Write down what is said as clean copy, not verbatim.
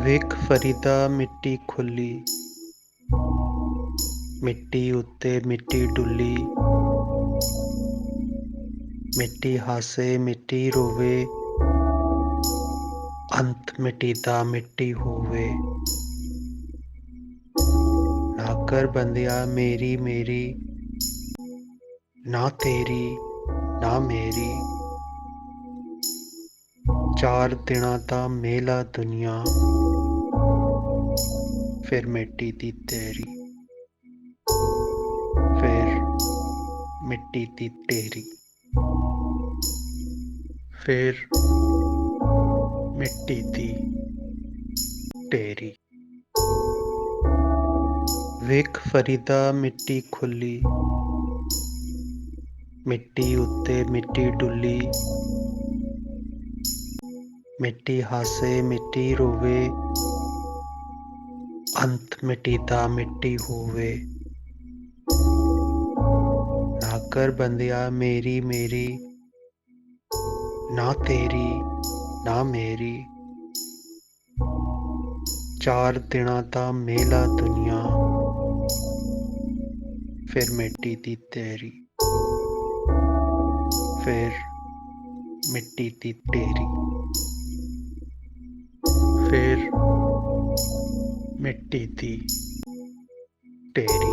ਵੇਖ ਫਰੀਦਾ ਮਿੱਟੀ ਖੁੱਲੀ, ਮਿੱਟੀ ਉੱਤੇ ਮਿੱਟੀ ਡੁੱਲੀ, ਮਿੱਟੀ ਹਾਸੇ ਮਿੱਟੀ ਰੋਵੇ, ਅੰਤ ਮਿੱਟੀ ਦਾ ਮਿੱਟੀ ਹੋਵੇ। ਨਾ ਕਰ ਬੰਦਿਆ ਮੇਰੀ ਮੇਰੀ, ਨਾ ਤੇਰੀ ਨਾ ਮੇਰੀ, ਚਾਰ ਦਿਨਾਂ ਦਾ ਮੇਲਾ ਦੁਨੀਆ, ਫਿਰ ਮਿੱਟੀ ਦੀ ਤੇਰੀ, ਫਿਰ ਮਿੱਟੀ ਦੀ ਤੇਰੀ, ਫਿਰ ਮਿੱਟੀ ਦੀ ਢੇਰੀ। ਵੇਖ ਫਰੀਦਾ ਮਿੱਟੀ ਖੁੱਲੀ, ਮਿੱਟੀ ਉੱਤੇ ਮਿੱਟੀ ਡੁੱਲੀ, ਮਿੱਟੀ ਹਾਸੇ ਮਿੱਟੀ ਰੋਵੇ, ਅੰਤ ਮਿੱਟੀ ਦਾ ਮਿੱਟੀ ਹੋਵੇ। ਨਾ ਕਰ ਬੰਦਿਆ ਮੇਰੀ ਮੇਰੀ, ਨਾ ਤੇਰੀ ਨਾ ਮੇਰੀ, ਚਾਰ ਦਿਨਾਂ ਦਾ ਮੇਲਾ ਦੁਨੀਆ, ਫਿਰ ਮਿੱਟੀ ਦੀ ਤੇਰੀ, ਫਿਰ ਮਿੱਟੀ ਦੀ ਢੇਰੀ, ਫਿਰ ਮਿੱਟੀ ਦੀ ਢੇਰੀ।